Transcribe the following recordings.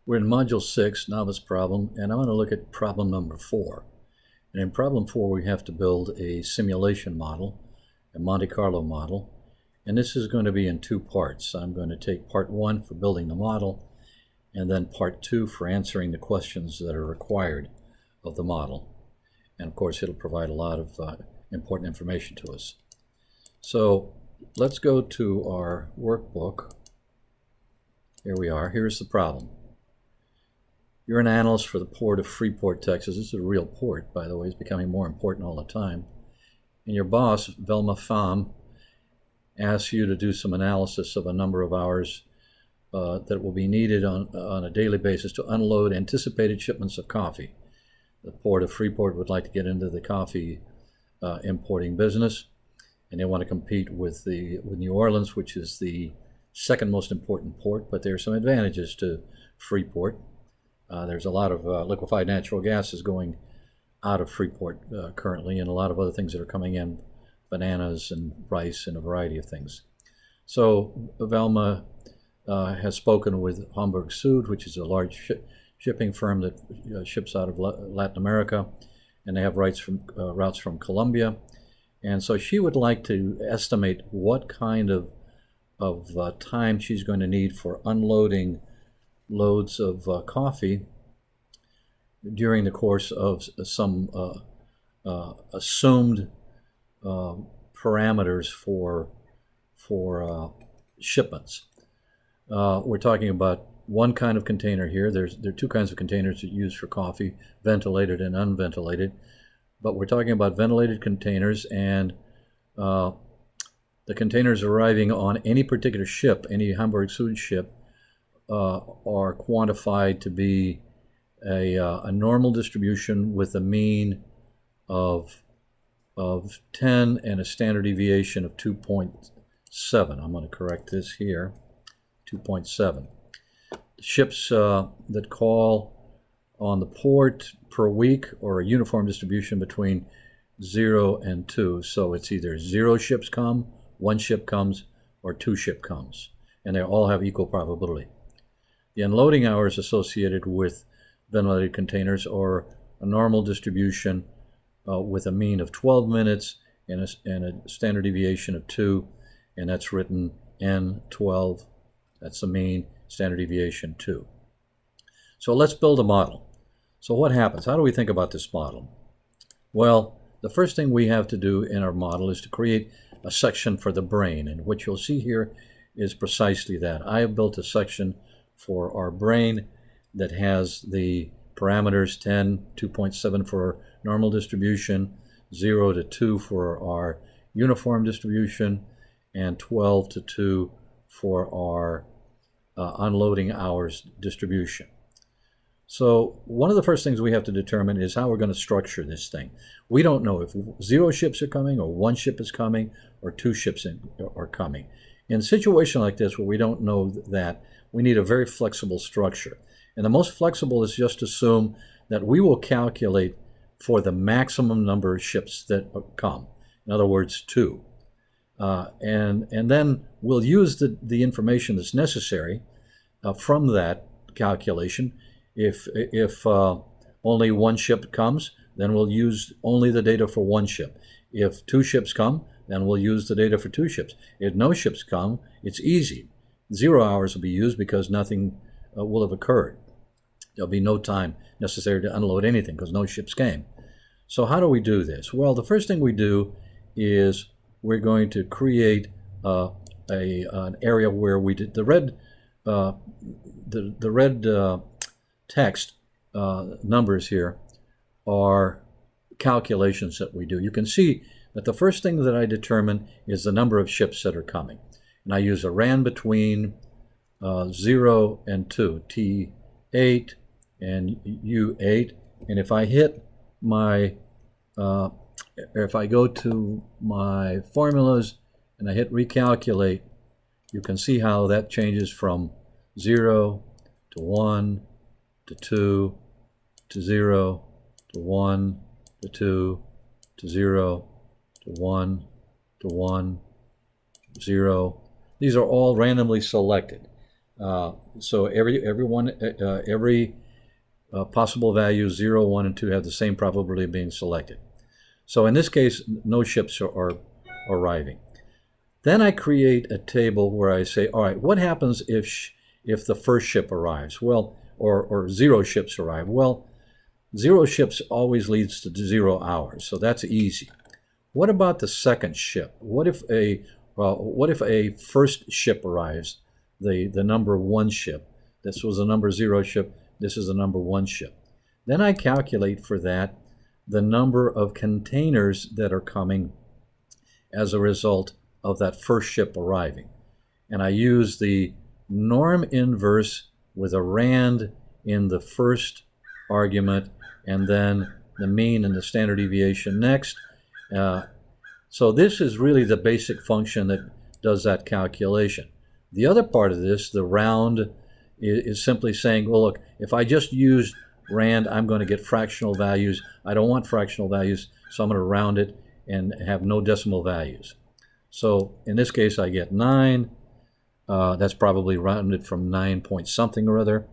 We're in Module 6, Novice Problem, and I'm going to look at problem number 4. And in problem 4, we have to build a simulation model, a Monte Carlo model, and this is going to be in two parts. I'm going to take part 1 for building the model, and then part 2 for answering the questions that are required of the model. And of course, it'll provide a lot of important information to us. So let's go to our workbook. Here we are. Here's the problem. You're an analyst for the port of Freeport, Texas. This is a real port, by the way. It's becoming more important all the time. And your boss, Velma Pham, asks you to do some analysis of a number of hours that will be needed on a daily basis to unload anticipated shipments of coffee. The port of Freeport would like to get into the coffee importing business, and they want to compete with New Orleans, which is the second most important port, but there are some advantages to Freeport. There's a lot of liquefied natural gases going out of Freeport currently, and a lot of other things that are coming in, bananas and rice and a variety of things. So Velma has spoken with Hamburg Süd, which is a large shipping firm that ships out of Latin America, and they have routes from Colombia. And so she would like to estimate what kind of time she's going to need for unloading loads of coffee during the course of some assumed parameters for shipments. We're talking about one kind of container here. There are two kinds of containers that you use for coffee, ventilated and unventilated. But we're talking about ventilated containers, and the containers arriving on any particular ship, any Hamburg Süd ship, are quantified to be a normal distribution with a mean of 10 and a standard deviation of 2.7. I'm going to correct this here, 2.7. Ships that call on the port per week or a uniform distribution between 0 and 2. So it's either 0 ships come, 1 ship comes, or 2 ship comes. And they all have equal probability. The unloading hours associated with ventilated containers are a normal distribution with a mean of 12 minutes and a standard deviation of 2, and that's written N12. That's the mean, standard deviation 2. So let's build a model. So what happens? How do we think about this model? Well, the first thing we have to do in our model is to create a section for the brain, and what you'll see here is precisely that. I have built a section for our brain that has the parameters 10, 2.7 for normal distribution, 0 to 2 for our uniform distribution, and 12 to 2 for our unloading hours distribution. So one of the first things we have to determine is how we're going to structure this thing. We don't know if 0 ships are coming, or 1 ship is coming, or 2 ships are coming. In a situation like this where we don't know that, we need a very flexible structure. And the most flexible is just assume that we will calculate for the maximum number of ships that come. In other words, 2. And then we'll use the information that's necessary from that calculation. If only 1 ship comes, then we'll use only the data for 1 ship. If 2 ships come, then we'll use the data for 2 ships. If no ships come, it's easy. 0 hours will be used because nothing will have occurred. There'll be no time necessary to unload anything because no ships came. So how do we do this? Well, the first thing we do is we're going to create an area where we did the red text numbers here are calculations that we do. You can see that the first thing that I determine is the number of ships that are coming. And I use a ran between 0 and 2, T8 and U8. And if I hit my, if I go to my formulas and I hit recalculate, you can see how that changes from 0 to 1 to 2 to 0 to 1 to 2 to 0 to 1 to 1, 0. These are all randomly selected. So every possible value 0, 1, and 2 have the same probability of being selected. So in this case, no ships are arriving. Then I create a table where I say, all right, what happens if the first ship arrives? Well, or 0 ships arrive. Well, 0 ships always leads to 0 hours, so that's easy. What about the second ship? What if a first ship arrives, the number 1 ship? This was a number 0 ship. This is a number 1 ship. Then I calculate for that the number of containers that are coming as a result of that first ship arriving. And I use the norm inverse with a rand in the first argument and then the mean and the standard deviation next. So this is really the basic function that does that calculation. The other part of this, the round, is simply saying, well, look, if I just use rand, I'm going to get fractional values. I don't want fractional values, so I'm going to round it and have no decimal values. So in this case, I get 9. That's probably rounded from 9 point something or other.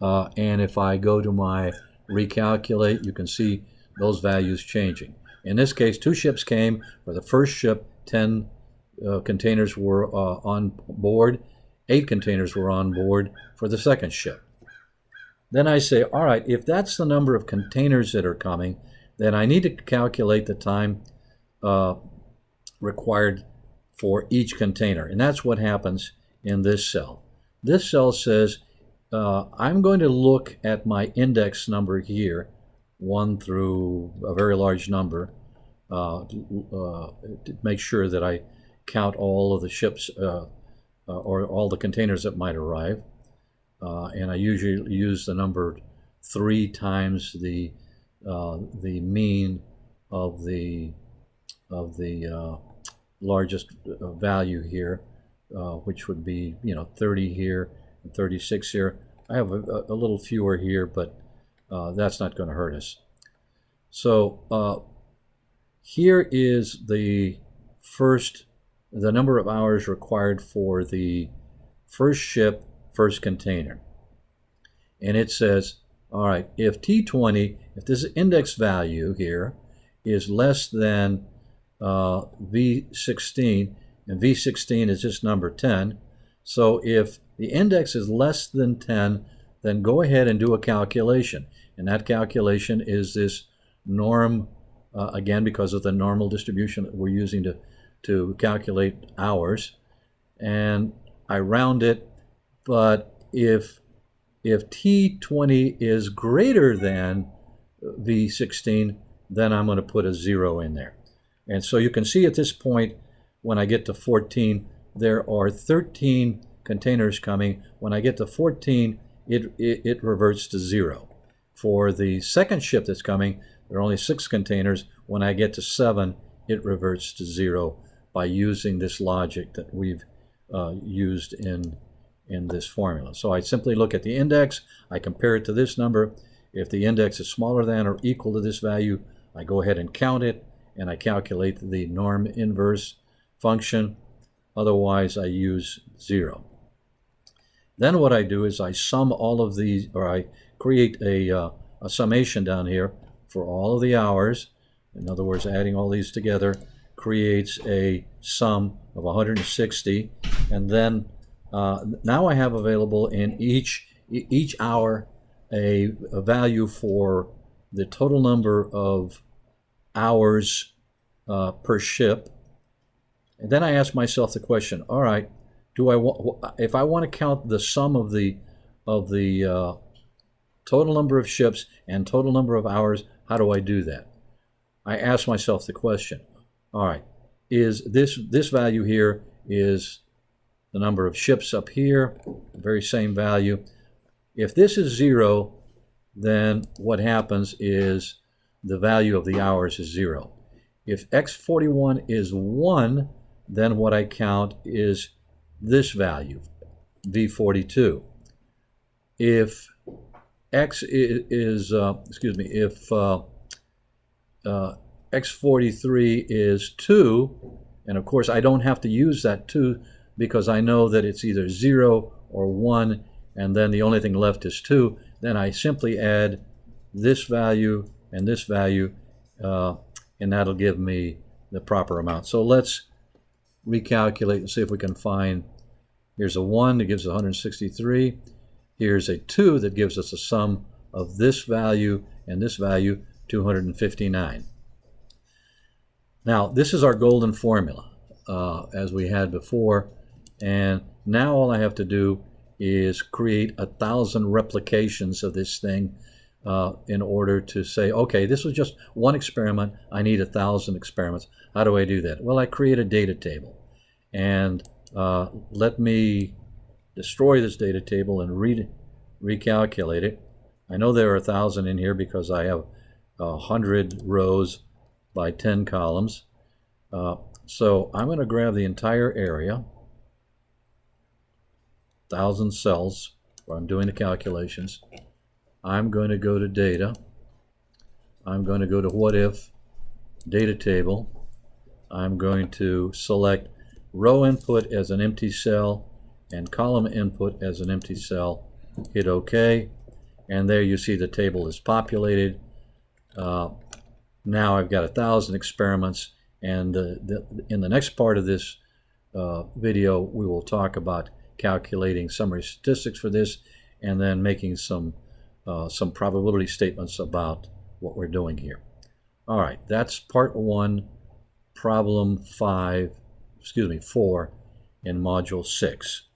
And if I go to my recalculate, you can see those values changing. In this case, 2 ships came. For the first ship, 10 containers were on board. 8 containers were on board for the second ship. Then I say, all right, if that's the number of containers that are coming, then I need to calculate the time required for each container. And that's what happens in this cell. This cell says, I'm going to look at my index number here, 1 through a very large number, to make sure that I count all of the ships or all the containers that might arrive. And I usually use the number 3 times the mean of the largest value here, which would be 30 here and 36 here. I have a little fewer here, but that's not going to hurt us. So here is the number of hours required for the first ship, first container. And it says, all right, if T20, if this index value here is less than V16, and V16 is just number 10, so if the index is less than 10, then go ahead and do a calculation. And that calculation is this norm, again, because of the normal distribution that we're using to calculate hours. And I round it, but if T20 is greater than V16, then I'm going to put a 0 in there. And so you can see at this point, when I get to 14, there are 13 containers coming. When I get to 14, it reverts to 0. For the second ship that's coming, there are only 6 containers. When I get to 7, it reverts to 0 by using this logic that we've used in this formula. So I simply look at the index, I compare it to this number. If the index is smaller than or equal to this value, I go ahead and count it, and I calculate the norm inverse function. Otherwise, I use 0. Then what I do is I sum all of these, or I create a summation down here for all of the hours. In other words, adding all these together creates a sum of 160. And then now I have available in each hour a value for the total number of hours per ship. And then I ask myself the question, all right, if I want to count the sum of the total number of ships and total number of hours, how do I do that? I ask myself the question, all right, is this value here is the number of ships up here, the very same value. If this is 0, then what happens is the value of the hours is 0. If x41 is 1, then what I count is this value, V42. If x is, if x43 is 2, and of course I don't have to use that 2 because I know that it's either 0 or 1, and then the only thing left is 2, then I simply add this value and this value, and that'll give me the proper amount. So let's recalculate and see if we can find. Here's a 1 that gives us 163. Here's a 2 that gives us a sum of this value and this value, 259. Now, this is our golden formula, as we had before, and now all I have to do is create 1,000 replications of this thing in order to say, okay, this was just one experiment, I need 1,000 experiments. How do I do that? Well, I create a data table, and let me destroy this data table and recalculate it. I know there are 1,000 in here because I have 100 rows by 10 columns. So I'm going to grab the entire area, 1,000 cells where I'm doing the calculations. I'm going to go to data. I'm going to go to what if, data table. I'm going to select row input as an empty cell and column input as an empty cell. Hit OK, and there you see the table is populated. Now I've got 1,000 experiments, and in the next part of this video we will talk about calculating summary statistics for this, and then making some probability statements about what we're doing here. All right, that's part 1, problem 4 in module 6.